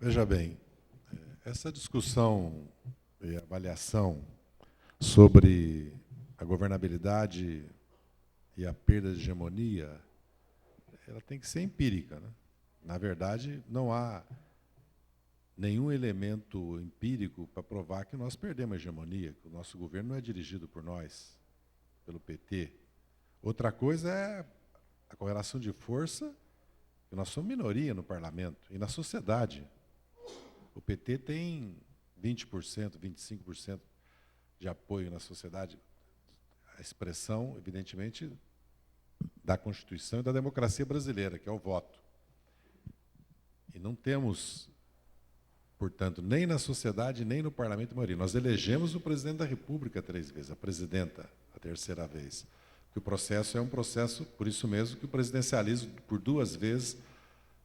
Veja bem, essa discussão e avaliação sobre a governabilidade e a perda de hegemonia, ela tem que ser empírica, né? Na verdade, não há nenhum elemento empírico para provar que nós perdemos a hegemonia, que o nosso governo não é dirigido por nós, pelo PT. Outra coisa é a correlação de força, que nós somos minoria no parlamento e na sociedade. O PT tem 20%, 25% de apoio na sociedade, a expressão, evidentemente, da Constituição e da democracia brasileira, que é o voto. E não temos, portanto, nem na sociedade, nem no parlamento maioria. Nós elegemos o presidente da República 3 vezes, a presidenta a 3ª vez. Que o processo é um processo, por isso mesmo, que o presidencialismo, por 2 vezes,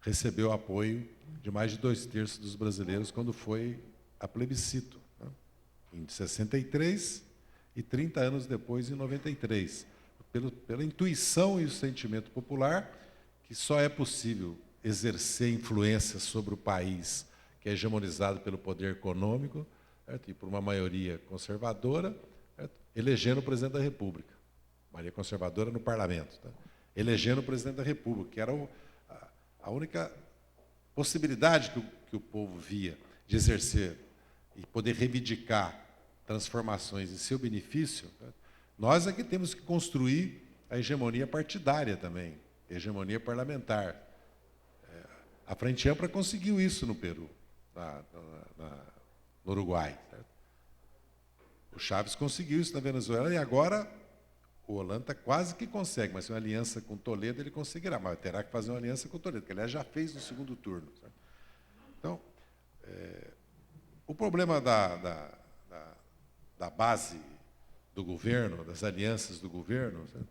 recebeu apoio de mais de 2/3 dos brasileiros quando foi a plebiscito, né? Em 63 e 30 anos depois, em 93. Pela intuição e o sentimento popular, que só é possível exercer influência sobre o país que é hegemonizado pelo poder econômico, certo? E por uma maioria conservadora, certo? Elegendo o presidente da República. Maioria conservadora no parlamento. Tá? Elegendo o presidente da República, que era a única possibilidade que o povo via de exercer e poder reivindicar transformações em seu benefício. Tá? Nós é que temos que construir a hegemonia partidária também, a hegemonia parlamentar. A Frente Ampla conseguiu isso no Peru, no Uruguai. Certo? O Chávez conseguiu isso na Venezuela e agora o Holanda quase que consegue, mas uma aliança com Toledo ele conseguirá, mas terá que fazer uma aliança com Toledo, que aliás já fez no segundo turno. Certo? Então, o problema da base do governo, das alianças do governo, certo?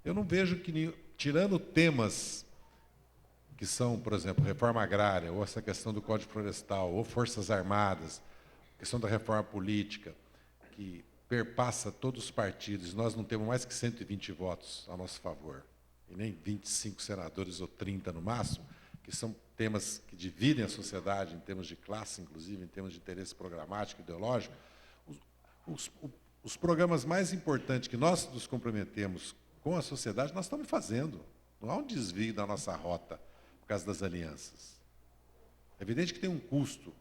Eu não vejo que, tirando temas que são, por exemplo, reforma agrária, ou essa questão do Código Florestal, ou Forças Armadas, questão da reforma política, que perpassa todos os partidos, nós não temos mais que 120 votos a nosso favor, e nem 25 senadores ou 30 no máximo, que são temas que dividem a sociedade em termos de classe, inclusive, em termos de interesse programático, ideológico. Os programas mais importantes que nós nos comprometemos com a sociedade, nós estamos fazendo. Não há um desvio da nossa rota por causa das alianças. É evidente que tem um custo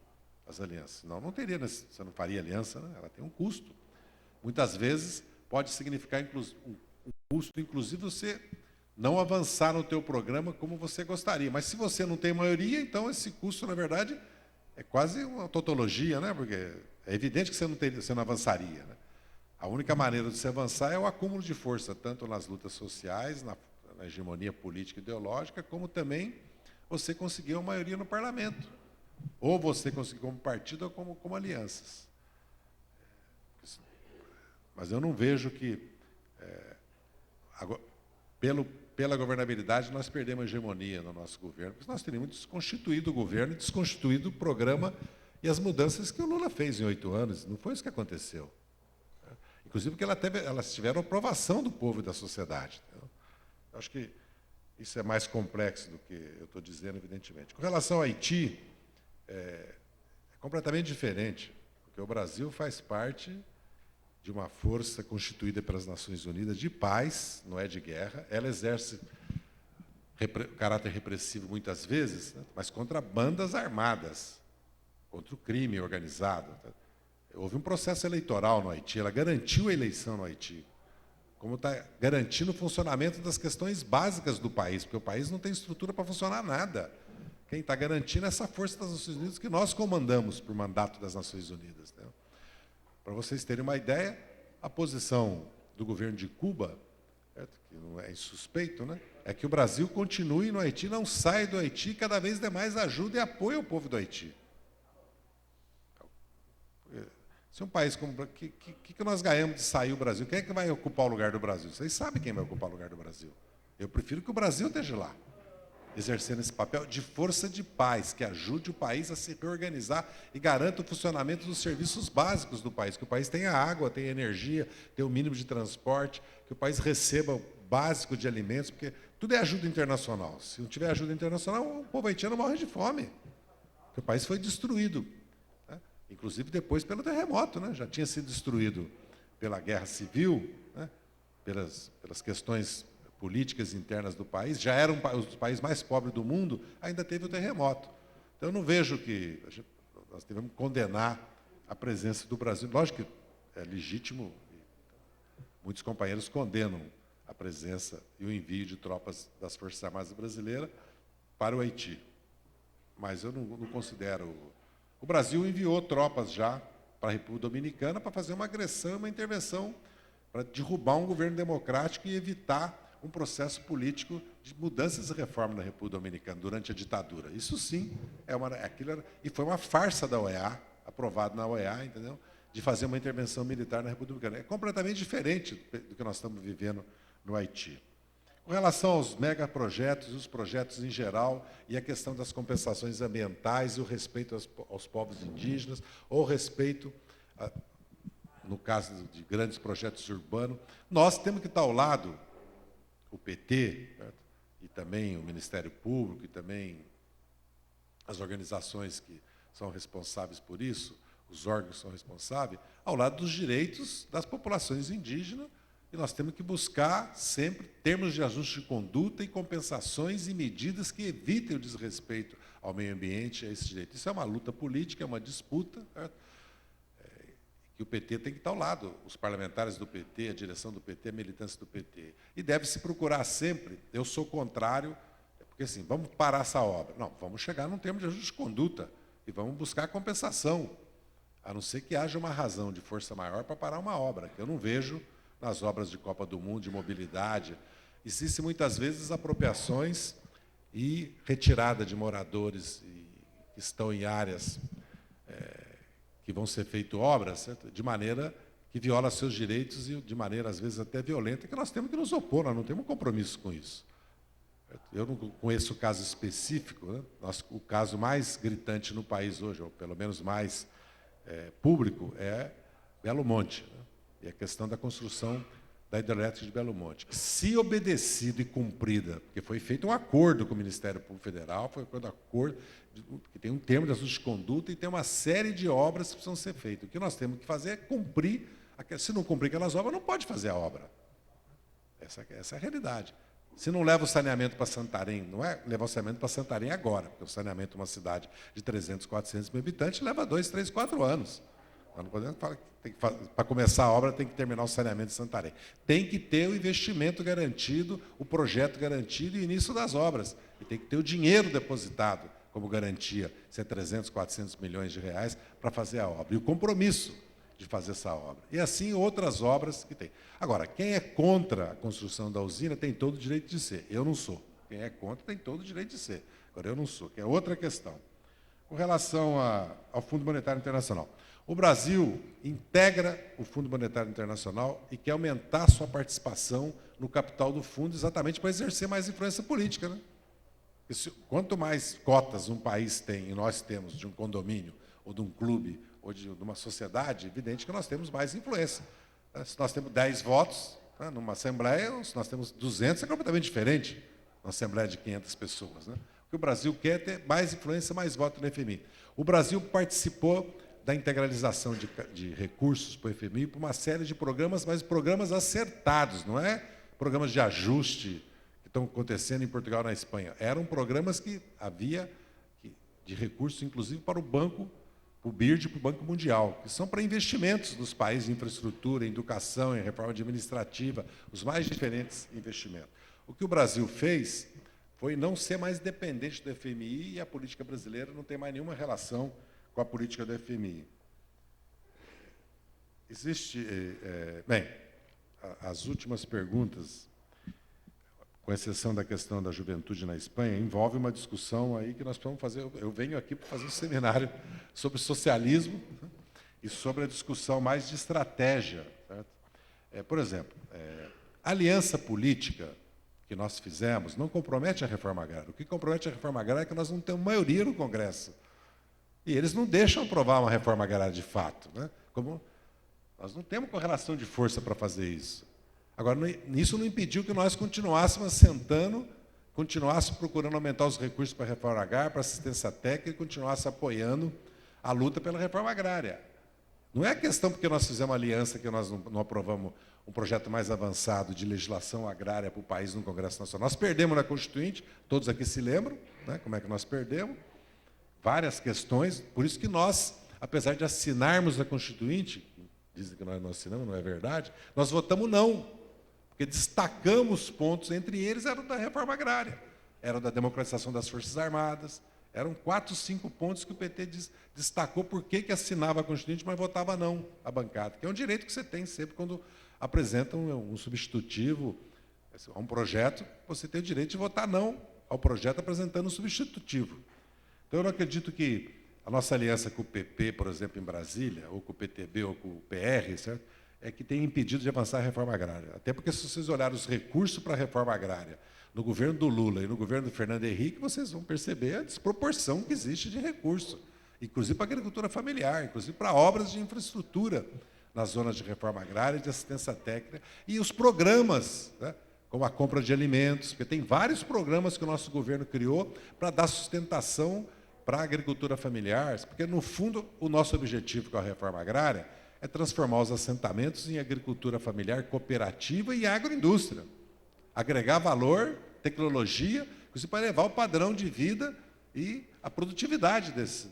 as alianças, senão não teria, você não faria aliança, né? Ela tem um custo. Muitas vezes pode significar um custo, inclusive você não avançar no teu programa como você gostaria. Mas se você não tem maioria, então esse custo, na verdade, é quase uma tautologia, né? Porque é evidente que você não avançaria. Né? A única maneira de se avançar é o acúmulo de força, tanto nas lutas sociais, na hegemonia política e ideológica, como também você conseguir uma maioria no parlamento. Ou você conseguir como partido ou como alianças. Mas eu não vejo que, pela governabilidade, nós perdemos a hegemonia no nosso governo, porque nós teríamos desconstituído o governo, desconstituído o programa e as mudanças que o Lula fez em 8 anos. Não foi isso que aconteceu. Inclusive porque elas tiveram aprovação do povo e da sociedade. Eu acho que isso é mais complexo do que eu estou dizendo, evidentemente. Com relação ao Haiti, é completamente diferente, porque o Brasil faz parte de uma força constituída pelas Nações Unidas de paz, não é de guerra. Ela exerce caráter repressivo muitas vezes, né, mas contra bandas armadas, contra o crime organizado. Houve um processo eleitoral no Haiti, ela garantiu a eleição no Haiti, como está garantindo o funcionamento das questões básicas do país, porque o país não tem estrutura para funcionar nada. Quem está garantindo é essa força das Nações Unidas que nós comandamos por mandato das Nações Unidas. Né? Para vocês terem uma ideia, a posição do governo de Cuba, certo? Que não é insuspeito, né? É que o Brasil continue no Haiti, não sai do Haiti, cada vez dê mais ajuda e apoia o povo do Haiti. Se um país como o que nós ganhamos de sair o Brasil? Quem é que vai ocupar o lugar do Brasil? Vocês sabem quem vai ocupar o lugar do Brasil. Eu prefiro que o Brasil esteja lá, exercendo esse papel de força de paz, que ajude o país a se reorganizar e garanta o funcionamento dos serviços básicos do país, que o país tenha água, tenha energia, tenha o mínimo de transporte, que o país receba o básico de alimentos, porque tudo é ajuda internacional. Se não tiver ajuda internacional, o povo haitiano morre de fome. porque o país foi destruído, né? Inclusive depois pelo terremoto, né? Já tinha sido destruído pela guerra civil, né? pelas questões políticas internas do país, já era o país mais pobre do mundo, ainda teve o terremoto. Então, eu não vejo que nós devemos condenar a presença do Brasil. Lógico que é legítimo, muitos companheiros condenam a presença e o envio de tropas das Forças Armadas brasileiras para o Haiti. Mas eu não considero... O Brasil enviou tropas já para a República Dominicana para fazer uma agressão, uma intervenção, para derrubar um governo democrático e evitar um processo político de mudanças e reformas na República Dominicana durante a ditadura. Isso sim, e foi uma farsa da OEA, aprovado na OEA, entendeu? De fazer uma intervenção militar na República Dominicana. É completamente diferente do que nós estamos vivendo no Haiti. Com relação aos megaprojetos, os projetos em geral, e a questão das compensações ambientais, e o respeito aos povos indígenas, ou o respeito, no caso de grandes projetos urbanos, nós temos que estar ao lado, o PT, certo? E também o Ministério Público, e também as organizações que são responsáveis por isso, os órgãos que são responsáveis, ao lado dos direitos das populações indígenas, e nós temos que buscar sempre termos de ajuste de conduta e compensações e medidas que evitem o desrespeito ao meio ambiente e a esse direito. Isso é uma luta política, é uma disputa, certo? Que o PT tem que estar ao lado, os parlamentares do PT, a direção do PT, a militância do PT. E deve-se procurar sempre, eu sou contrário, porque assim, vamos parar essa obra. Não, vamos chegar num termo de ajuste de conduta e vamos buscar compensação, a não ser que haja uma razão de força maior para parar uma obra, que eu não vejo nas obras de Copa do Mundo, de mobilidade. Existem muitas vezes apropriações e retirada de moradores que estão em áreas que vão ser feitas obras, certo? De maneira que viola seus direitos e de maneira, às vezes, até violenta, que nós temos que nos opor, nós não temos compromisso com isso. Eu não conheço o caso específico, né? O caso mais gritante no país hoje, ou pelo menos mais público, é Belo Monte, né? E a questão da construção da hidrelétrica de Belo Monte. Se obedecida e cumprida, porque foi feito um acordo com o Ministério Público Federal, foi um acordo que tem um termo de ajuste de conduta e tem uma série de obras que precisam ser feitas. O que nós temos que fazer é cumprir. Se não cumprir aquelas obras, não pode fazer a obra. Essa é a realidade. Se não leva o saneamento para Santarém, não é levar o saneamento para Santarém agora, porque o saneamento de uma cidade de 300, 400 mil habitantes leva 2, 3, 4 anos. Nós não podemos falar que para começar a obra tem que terminar o saneamento de Santarém. Tem que ter o investimento garantido, o projeto garantido e o início das obras. E tem que ter o dinheiro depositado como garantia, se é 300, 400 milhões de reais, para fazer a obra. E o compromisso de fazer essa obra. E assim outras obras que tem. Agora, quem é contra a construção da usina tem todo o direito de ser. Eu não sou. Quem é contra tem todo o direito de ser. Agora, eu não sou, que é outra questão. Com relação ao Fundo Monetário Internacional. O Brasil integra o Fundo Monetário Internacional e quer aumentar a sua participação no capital do fundo exatamente para exercer mais influência política, né? Quanto mais cotas um país tem, e nós temos, de um condomínio, ou de um clube, ou de uma sociedade, é evidente que nós temos mais influência. Se nós temos 10 votos, né, numa Assembleia, se nós temos 200, é completamente diferente uma Assembleia de 500 pessoas. Né? O que o Brasil quer é ter mais influência, mais voto no FMI. O Brasil participou da integralização de recursos para o FMI por uma série de programas, mas programas acertados, não é programas de ajuste que estão acontecendo em Portugal e na Espanha. Eram programas que havia de recursos, inclusive, para o Banco, o BIRD, para o Banco Mundial, que são para investimentos nos países em infraestrutura, em educação, em reforma administrativa, os mais diferentes investimentos. O que o Brasil fez foi não ser mais dependente do FMI e a política brasileira não tem mais nenhuma relação com a política do FMI. Existe... bem, as últimas perguntas, com exceção da questão da juventude na Espanha, envolve uma discussão aí que nós vamos fazer. Eu venho aqui para fazer um seminário sobre socialismo e sobre a discussão mais de estratégia. Certo? Por exemplo, a aliança política que nós fizemos não compromete a reforma agrária. O que compromete a reforma agrária é que nós não temos maioria no Congresso. E eles não deixam aprovar uma reforma agrária de fato. Né? Como nós não temos correlação de força para fazer isso. Agora, isso não impediu que nós continuássemos assentando continuasse procurando aumentar os recursos para a reforma agrária, para a assistência técnica, e continuasse apoiando a luta pela reforma agrária. Não é questão porque nós fizemos aliança que nós não aprovamos um projeto mais avançado de legislação agrária para o país no Congresso Nacional. Nós perdemos na Constituinte, todos aqui se lembram, né, como é que nós perdemos, várias questões, por isso que nós, apesar de assinarmos a Constituinte, dizem que nós não assinamos, não é verdade, nós votamos não, porque destacamos pontos, entre eles era o da reforma agrária, era o da democratização das Forças Armadas, eram 4, 5 pontos que o PT destacou por que assinava a Constituinte, mas votava não a bancada, que é um direito que você tem sempre quando apresenta um substitutivo a um projeto, você tem o direito de votar não ao projeto apresentando um substitutivo. Então, eu não acredito que a nossa aliança com o PP, por exemplo, em Brasília, ou com o PTB, ou com o PR, certo? É que tem impedido de avançar a reforma agrária. Até porque, se vocês olharem os recursos para a reforma agrária no governo do Lula e no governo do Fernando Henrique, vocês vão perceber a desproporção que existe de recurso, inclusive para a agricultura familiar, inclusive para obras de infraestrutura nas zonas de reforma agrária e de assistência técnica, e os programas, né, como a compra de alimentos, porque tem vários programas que o nosso governo criou para dar sustentação para a agricultura familiar, porque, no fundo, o nosso objetivo com a reforma agrária é transformar os assentamentos em agricultura familiar cooperativa e agroindústria. Agregar valor, tecnologia, inclusive para elevar o padrão de vida e a produtividade desse.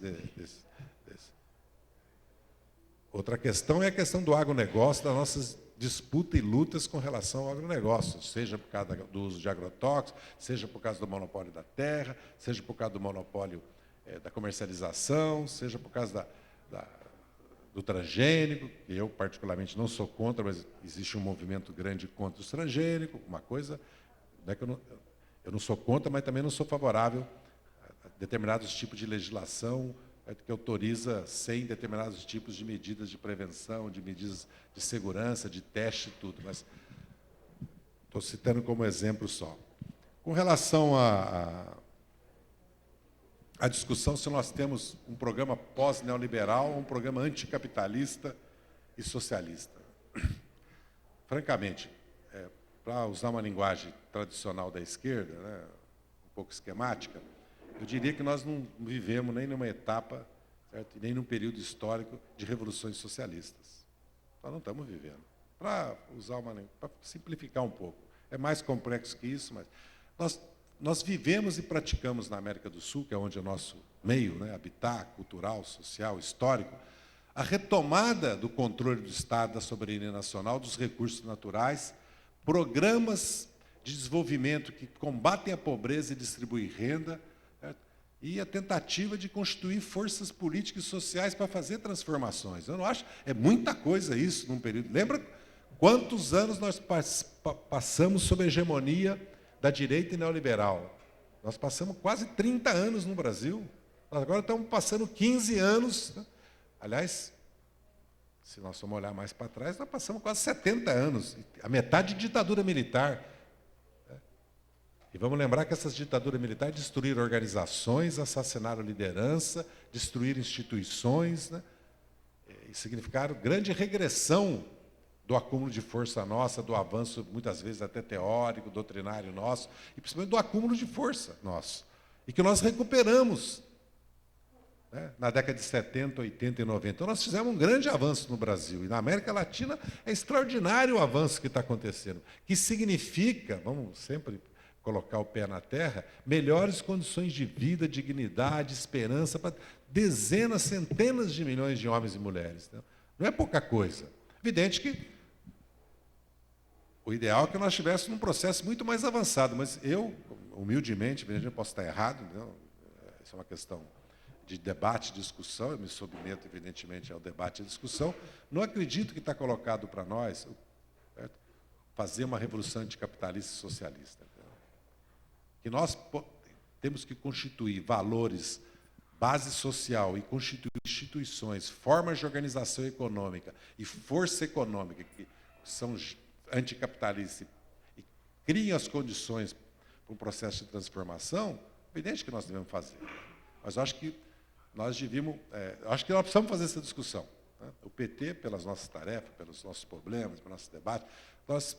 Outra questão é a questão do agronegócio, das nossas disputas e lutas com relação ao agronegócio, seja por causa do uso de agrotóxicos, seja por causa do monopólio da terra, seja por causa do monopólio da comercialização, seja por causa do transgênico, que eu particularmente não sou contra, mas existe um movimento grande contra o transgênico, uma coisa, não é que eu não sou contra, mas também não sou favorável a determinados tipos de legislação que autoriza sem determinados tipos de medidas de prevenção, de medidas de segurança, de teste e tudo, mas estou citando como exemplo só. Com relação à discussão se nós temos um programa pós-neoliberal ou um programa anticapitalista e socialista. Francamente, para usar uma linguagem tradicional da esquerda, né, um pouco esquemática, eu diria que nós não vivemos nem numa etapa, certo, e nem num período histórico de revoluções socialistas. Nós não estamos vivendo. Para simplificar um pouco, é mais complexo que isso, mas nós vivemos e praticamos na América do Sul, que é onde é o nosso meio, né, habitat cultural, social, histórico, a retomada do controle do Estado, da soberania nacional, dos recursos naturais, programas de desenvolvimento que combatem a pobreza e distribuem renda, certo? E a tentativa de constituir forças políticas e sociais para fazer transformações. Eu não acho, é muita coisa isso num período. Lembra quantos anos nós passamos sob a hegemonia da direita neoliberal? Nós passamos quase 30 anos no Brasil. Nós agora estamos passando 15 anos. Né? Aliás, se nós formos olhar mais para trás, nós passamos quase 70 anos. A metade de ditadura militar. E vamos lembrar que essas ditaduras militares destruíram organizações, assassinaram liderança, destruíram instituições, né? E significaram grande regressão do acúmulo de força nossa, do avanço, muitas vezes até teórico, doutrinário nosso, e principalmente do acúmulo de força nosso. E que nós recuperamos, né, na década de 70, 80 e 90. Então, nós fizemos um grande avanço no Brasil. E na América Latina é extraordinário o avanço que está acontecendo, que significa, vamos sempre colocar o pé na terra, melhores condições de vida, dignidade, esperança para dezenas, centenas de milhões de homens e mulheres. Né? Não é pouca coisa. Evidente que o ideal é que nós estivéssemos num processo muito mais avançado, mas eu, humildemente, eu posso estar errado, não? Isso é uma questão de debate, discussão, eu me submeto, evidentemente, ao debate e à discussão, não acredito que está colocado para nós, certo, fazer uma revolução anticapitalista e socialista. Que nós temos que constituir valores, base social e constituir instituições, formas de organização econômica e força econômica que são anticapitalistas e criam as condições para um processo de transformação, evidente que nós devemos fazer. Mas eu acho que nós precisamos fazer essa discussão. Né? O PT, pelas nossas tarefas, pelos nossos problemas, pelo nosso debate, nós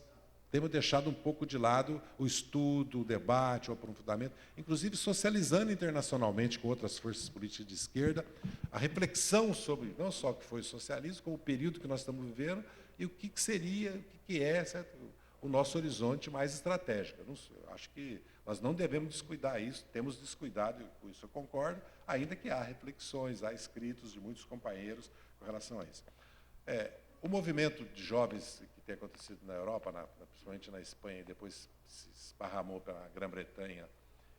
temos deixado um pouco de lado o estudo, o debate, o aprofundamento, inclusive socializando internacionalmente com outras forças políticas de esquerda, a reflexão sobre não só o que foi o socialismo, como o período que nós estamos vivendo e o que seria, o que é, certo? O nosso horizonte mais estratégico. Eu acho que nós não devemos descuidar isso, temos descuidado, com isso eu concordo, ainda que há reflexões, há escritos de muitos companheiros com relação a isso. O movimento de jovens que tem acontecido na Europa, principalmente na Espanha, e depois se esparramou para a Grã-Bretanha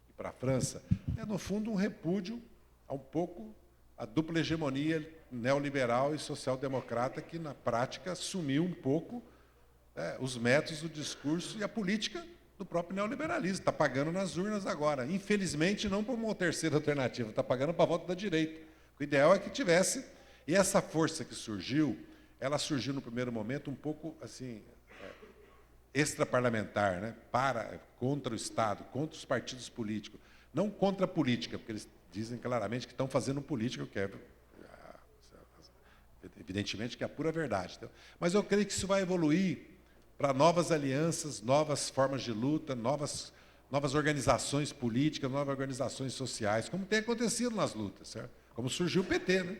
e para a França, é, no fundo, um repúdio a um pouco a dupla hegemonia neoliberal e social-democrata que, na prática, sumiu um pouco os métodos, o discurso e a política do próprio neoliberalismo. Está pagando nas urnas agora. Infelizmente, não por uma terceira alternativa, está pagando para a volta da direita. O ideal é que tivesse. E essa força que surgiu, ela surgiu no primeiro momento um pouco assim, extraparlamentar, né? Contra o Estado, contra os partidos políticos. Não contra a política, porque eles dizem claramente que estão fazendo política, o que é, evidentemente, que é a pura verdade. Então, mas eu creio que isso vai evoluir para novas alianças, novas formas de luta, novas organizações políticas, novas organizações sociais, como tem acontecido nas lutas, certo? Como surgiu o PT, né?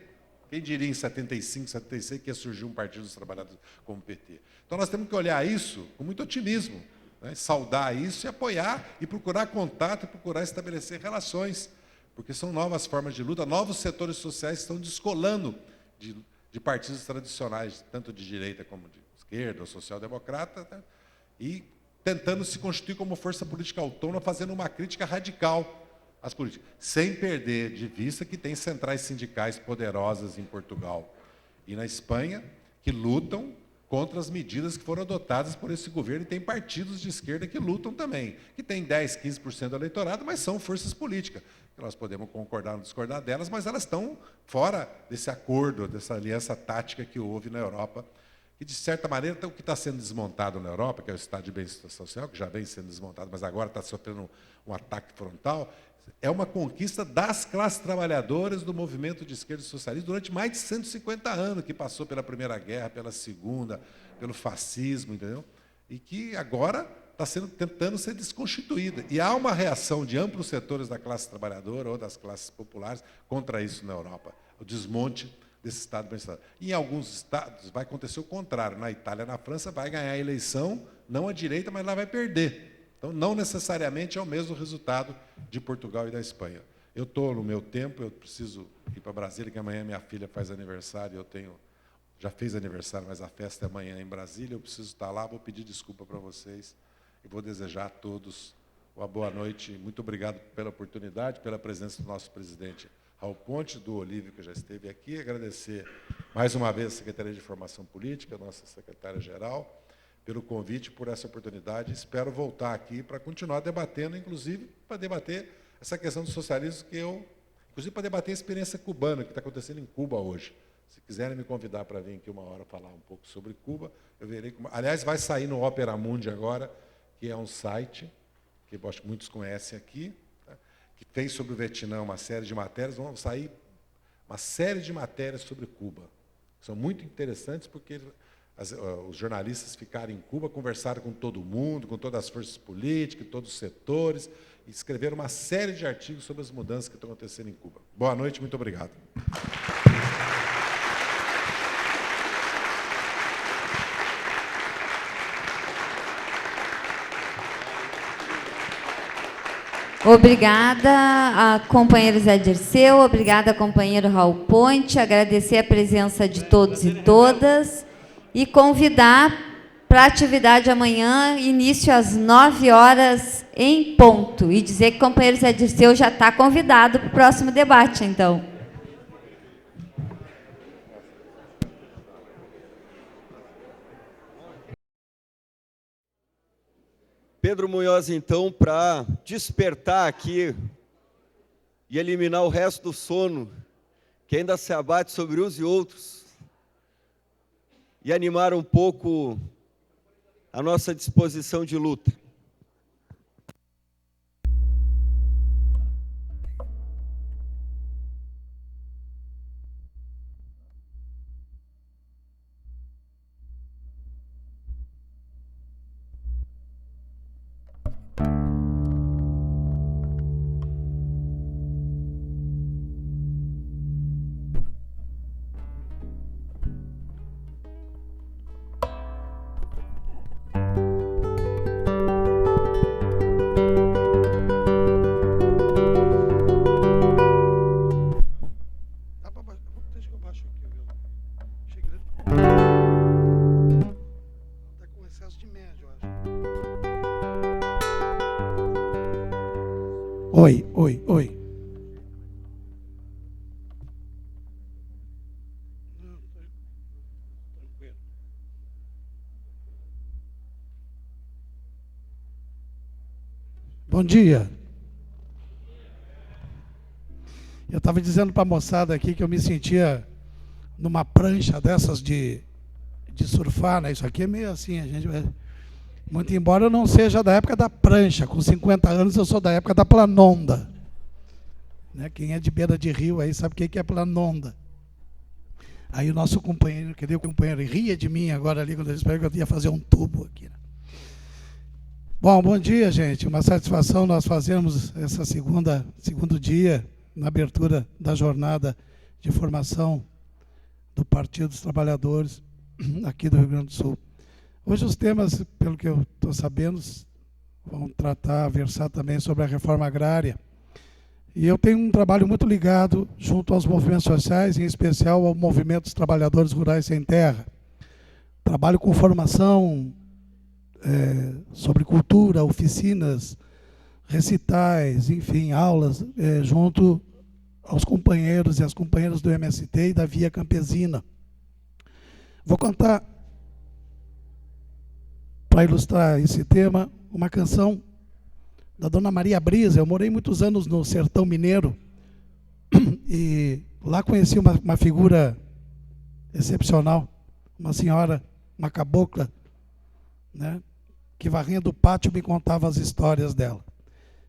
Quem diria em 75, 76 que ia surgir um partido dos trabalhadores como o PT? Então nós temos que olhar isso com muito otimismo, né? Saudar isso e apoiar, e procurar contato, e procurar estabelecer relações, porque são novas formas de luta, novos setores sociais estão descolando de partidos tradicionais, tanto de direita como de esquerda ou social-democrata, né? E tentando se constituir como força política autônoma, fazendo uma crítica radical às políticas, sem perder de vista que tem centrais sindicais poderosas em Portugal e na Espanha, que lutam contra as medidas que foram adotadas por esse governo, e tem partidos de esquerda que lutam também, que tem 10, 15% do eleitorado, mas são forças políticas. Nós podemos concordar ou discordar delas, mas elas estão fora desse acordo, dessa aliança tática que houve na Europa. E, de certa maneira, o que está sendo desmontado na Europa, que é o Estado de Bem-Estar Social, que já vem sendo desmontado, mas agora está sofrendo um ataque frontal, é uma conquista das classes trabalhadoras do movimento de esquerda e socialista durante mais de 150 anos, que passou pela Primeira Guerra, pela Segunda, pelo fascismo, entendeu? E que agora está tentando ser desconstituída. E há uma reação de amplos setores da classe trabalhadora ou das classes populares contra isso na Europa, o desmonte desse Estado de bem-estar. Em alguns estados vai acontecer o contrário. Na Itália, na França, vai ganhar a eleição, não a direita, mas lá vai perder. Então, não necessariamente é o mesmo resultado de Portugal e da Espanha. Eu estou no meu tempo, eu preciso ir para Brasília, que amanhã minha filha faz aniversário, já fez aniversário, mas a festa é amanhã em Brasília, eu preciso estar lá, vou pedir desculpa para vocês e vou desejar a todos uma boa noite. Muito obrigado pela oportunidade, pela presença do nosso presidente Raul Ponte, do Olívio, que já esteve aqui, agradecer mais uma vez a Secretaria de Formação Política, a nossa secretária-geral, pelo convite, por essa oportunidade. Espero voltar aqui para continuar debatendo, inclusive para debater essa questão do socialismo, inclusive para debater a experiência cubana, que está acontecendo em Cuba hoje. Se quiserem me convidar para vir aqui uma hora falar um pouco sobre Cuba, eu verei como. Aliás, vai sair no Opera Mundi agora, que é um site que eu acho que muitos conhecem aqui, tá? Que fez sobre o Vietnã uma série de matérias. Vão sair uma série de matérias sobre Cuba. São muito interessantes porque os jornalistas ficaram em Cuba, conversaram com todo mundo, com todas as forças políticas, todos os setores, e escreveram uma série de artigos sobre as mudanças que estão acontecendo em Cuba. Boa noite, muito obrigado. Obrigada, a companheiro Zé Dirceu, obrigada, companheiro Raul Ponte, agradecer a presença de todos e todas e convidar para a atividade amanhã, início às 9 horas em ponto, e dizer que o companheiro Zé Dirceu já está convidado para o próximo debate, então. Pedro Munhoz, então, para despertar aqui e eliminar o resto do sono que ainda se abate sobre uns e outros e animar um pouco a nossa disposição de luta. Oi, oi, oi. Bom dia. Eu estava dizendo para a moçada aqui que eu me sentia numa prancha dessas de surfar, né? Isso aqui é meio assim, a gente... Muito embora eu não seja da época da prancha, com 50 anos eu sou da época da planonda. Né? Quem é de beira de rio aí sabe o que é planonda. Aí o nosso companheiro, querido companheiro, ria de mim agora ali, quando ele esperou que eu ia fazer um tubo aqui. Né? Bom dia, gente. Uma satisfação nós fazermos essa segundo dia, na abertura da jornada de formação do Partido dos Trabalhadores aqui do Rio Grande do Sul. Hoje os temas, pelo que eu estou sabendo, vão versar também sobre a reforma agrária. E eu tenho um trabalho muito ligado junto aos movimentos sociais, em especial ao movimento dos trabalhadores rurais sem terra. Trabalho com formação sobre cultura, oficinas, recitais, enfim, aulas, junto aos companheiros e às companheiras do MST e da Via Campesina. Vou contar, para ilustrar esse tema, uma canção da Dona Maria Brisa. Eu morei muitos anos no sertão mineiro e lá conheci uma figura excepcional, uma senhora, uma cabocla, né, que varrendo o pátio me contava as histórias dela.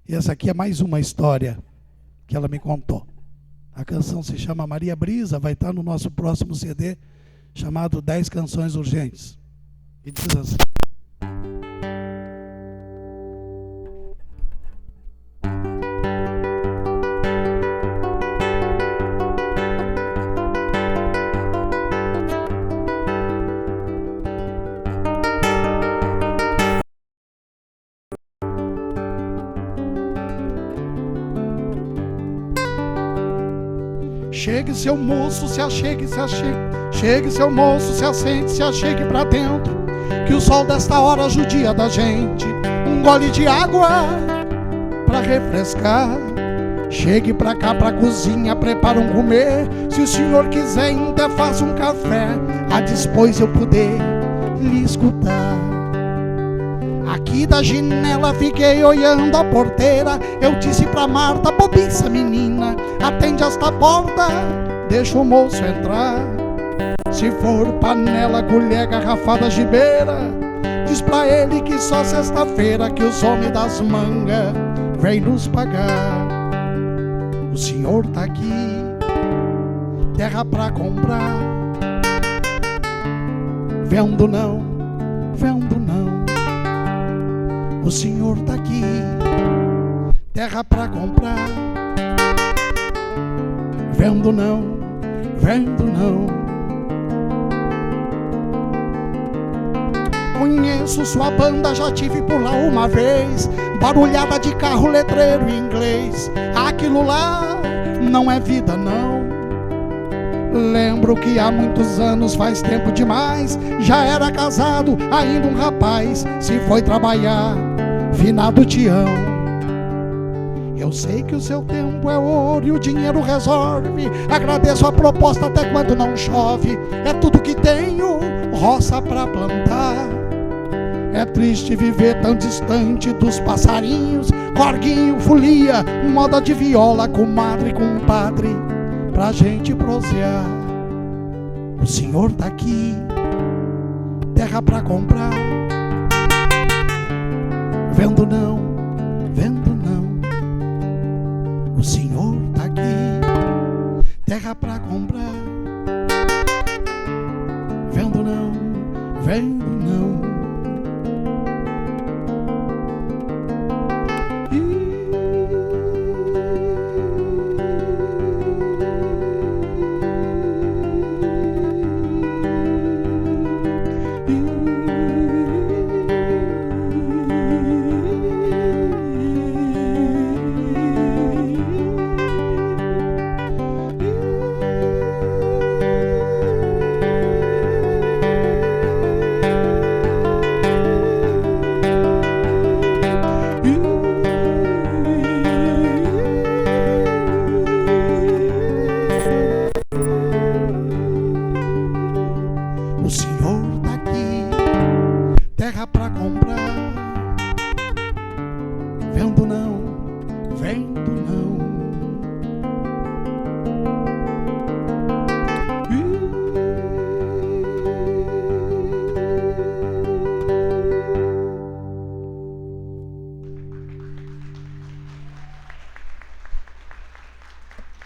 E essa aqui é mais uma história que ela me contou. A canção se chama Maria Brisa, vai estar no nosso próximo CD, chamado 10 Canções Urgentes. E diz assim. Chegue, seu moço, se achegue, se achegue. Chegue, seu moço, se assente, se achegue pra dentro, que o sol desta hora judia da gente. Um gole de água pra refrescar. Chegue pra cá, pra cozinha, prepara um comer. Se o senhor quiser, ainda faça um café, a depois eu poder lhe escutar. Aqui da janela fiquei olhando a porteira. Eu disse pra Marta, bobiça menina, atende esta porta, deixa o moço entrar. Se for panela, colher, garrafada, gibeira, diz pra ele que só sexta-feira que os homens das mangas vêm nos pagar. O senhor tá aqui, terra pra comprar. Vendo não, vendo não. O senhor tá aqui, terra pra comprar. Vendo não, vendo não. Conheço sua banda, já tive por lá uma vez. Barulhada de carro, letreiro em inglês. Aquilo lá não é vida não. Lembro que há muitos anos, faz tempo demais, já era casado, ainda um rapaz, se foi trabalhar, finado Tião. Eu sei que o seu tempo é ouro e o dinheiro resolve. Agradeço a proposta até quando não chove. É tudo que tenho, roça pra plantar. É triste viver tão distante dos passarinhos. Corguinho, folia, moda de viola, comadre, compadre, pra gente prosear. O senhor tá aqui, terra pra comprar. Vendo não, vendo não. O senhor tá aqui, terra pra comprar. Vendo não, vendo não. vento não.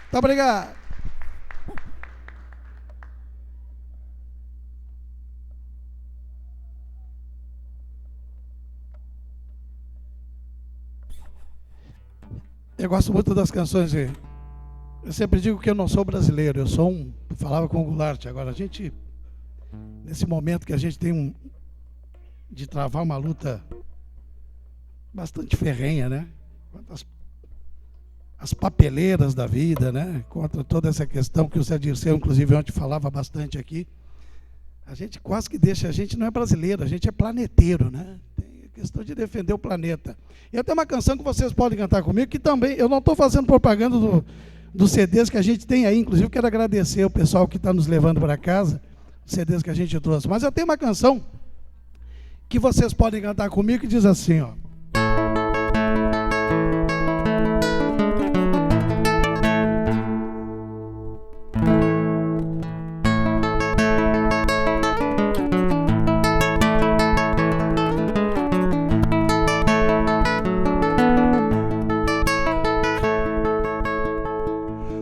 Muito obrigado. Eu gosto muito das canções. Eu sempre digo que eu não sou brasileiro, eu sou um... Falava com o Goulart agora. A gente, nesse momento que a gente tem de travar uma luta bastante ferrenha, né? As papeleiras da vida, né? Contra toda essa questão que o Zé Dirceu, inclusive, ontem falava bastante aqui. A gente quase que deixa... A gente não é brasileiro, a gente é planeteiro, né? Questão de defender o planeta. Eu tenho uma canção que vocês podem cantar comigo, que também, eu não estou fazendo propaganda dos CDs que a gente tem aí, inclusive quero agradecer o pessoal que está nos levando para casa, os CDs que a gente trouxe. Mas eu tenho uma canção que vocês podem cantar comigo, que diz assim, ó.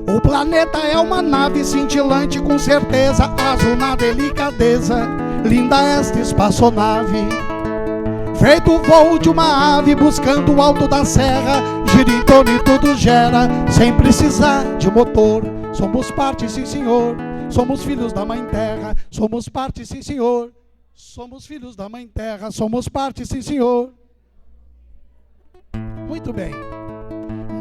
O planeta é uma nave cintilante, com certeza, azul na delicadeza, linda esta espaçonave. Feito o voo de uma ave, buscando o alto da serra, gira em torno e tudo gera, sem precisar de motor. Somos parte, sim senhor, somos filhos da mãe terra. Somos parte, sim senhor, somos filhos da mãe terra. Somos parte, sim senhor. Muito bem.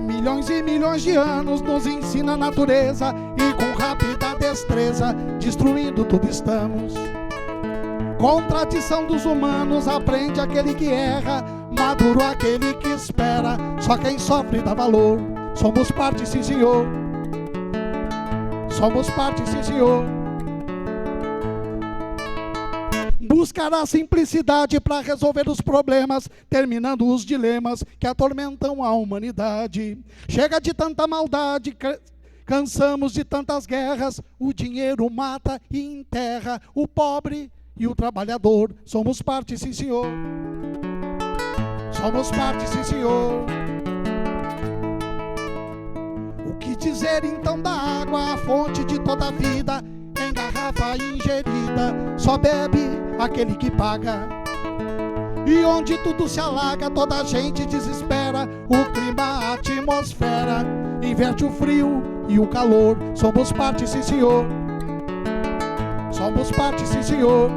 Milhões e milhões de anos nos ensina a natureza, e com rápida destreza, destruindo tudo estamos. Contradição dos humanos, aprende aquele que erra, maduro aquele que espera, só quem sofre dá valor. Somos parte, sim senhor, somos parte, sim senhor. Buscar a simplicidade para resolver os problemas, terminando os dilemas que atormentam a humanidade. Chega de tanta maldade, cansamos de tantas guerras. O dinheiro mata e enterra o pobre e o trabalhador. Somos parte, sim senhor, somos parte, sim senhor. O que dizer então da água, a fonte de toda a vida? Em garrafa ingerida, só bebe aquele que paga. E onde tudo se alaga, toda a gente desespera. O clima, a atmosfera, inverte o frio e o calor. Somos parte, sim senhor, somos parte, sim senhor.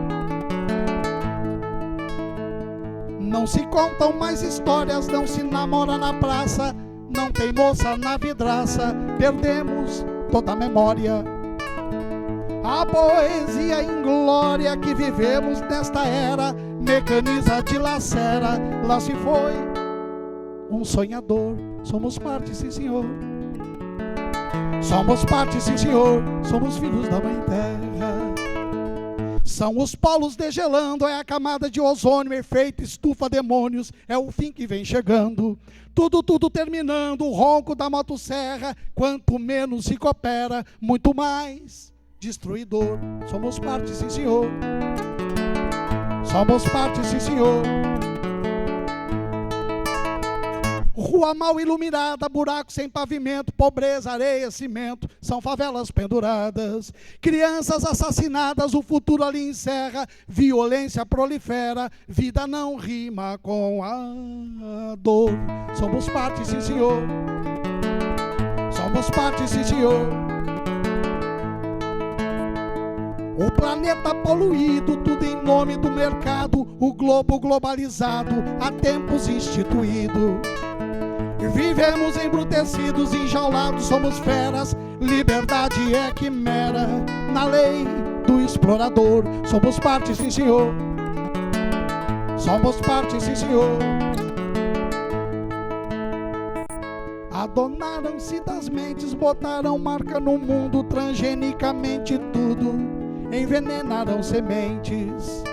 Não se contam mais histórias, não se namora na praça, não tem moça na vidraça, perdemos toda a memória. A poesia inglória que vivemos nesta era, mecaniza, dilacera, lá se foi um sonhador. Somos parte, sim senhor, somos parte, sim senhor, somos filhos da mãe terra. São os polos degelando, é a camada de ozônio, efeito estufa demônios, é o fim que vem chegando. Tudo terminando, o ronco da motosserra, quanto menos se coopera, muito mais destruidor. Somos parte, sim senhor, somos parte, sim senhor. Rua mal iluminada, buraco sem pavimento, pobreza, areia, cimento, são favelas penduradas. Crianças assassinadas, o futuro ali encerra, violência prolifera, vida não rima com a dor. Somos parte, sim senhor, somos parte, sim senhor. O planeta poluído, tudo em nome do mercado, o globo globalizado, há tempos instituído. Vivemos embrutecidos, enjaulados, somos feras, liberdade é quimera, na lei do explorador. Somos parte, sim senhor, somos parte, sim senhor. Adonaram-se das mentes, botaram marca no mundo, transgenicamente tudo, envenenaram sementes.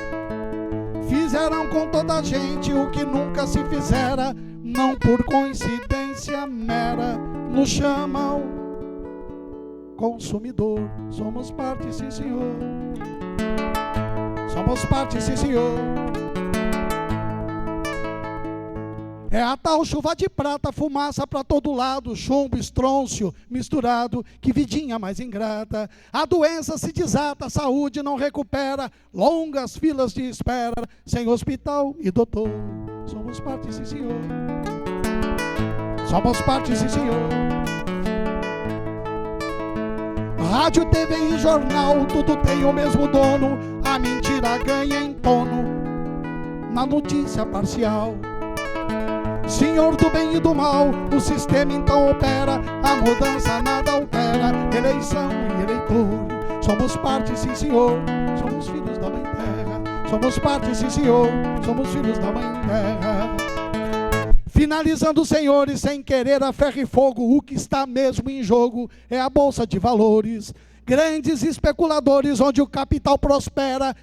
Fizeram com toda a gente o que nunca se fizera, não por coincidência mera, nos chamam consumidor. Somos parte, sim senhor. Somos parte, sim senhor. É a tal chuva de prata, fumaça para todo lado, chumbo, estrôncio misturado, que vidinha mais ingrata. A doença se desata, a saúde não recupera, longas filas de espera, sem hospital e doutor. Somos parte, sim senhor. Somos parte, sim senhor. Rádio, TV e jornal, tudo tem o mesmo dono. A mentira ganha em tono na notícia parcial. Senhor do bem e do mal, o sistema então opera, a mudança nada altera, eleição e eleitor. Somos parte, sim senhor, somos filhos da mãe terra. Somos parte, sim senhor, somos filhos da mãe terra. Finalizando, senhores, sem querer a ferro e fogo, o que está mesmo em jogo é a bolsa de valores. Grandes especuladores onde o capital prospera,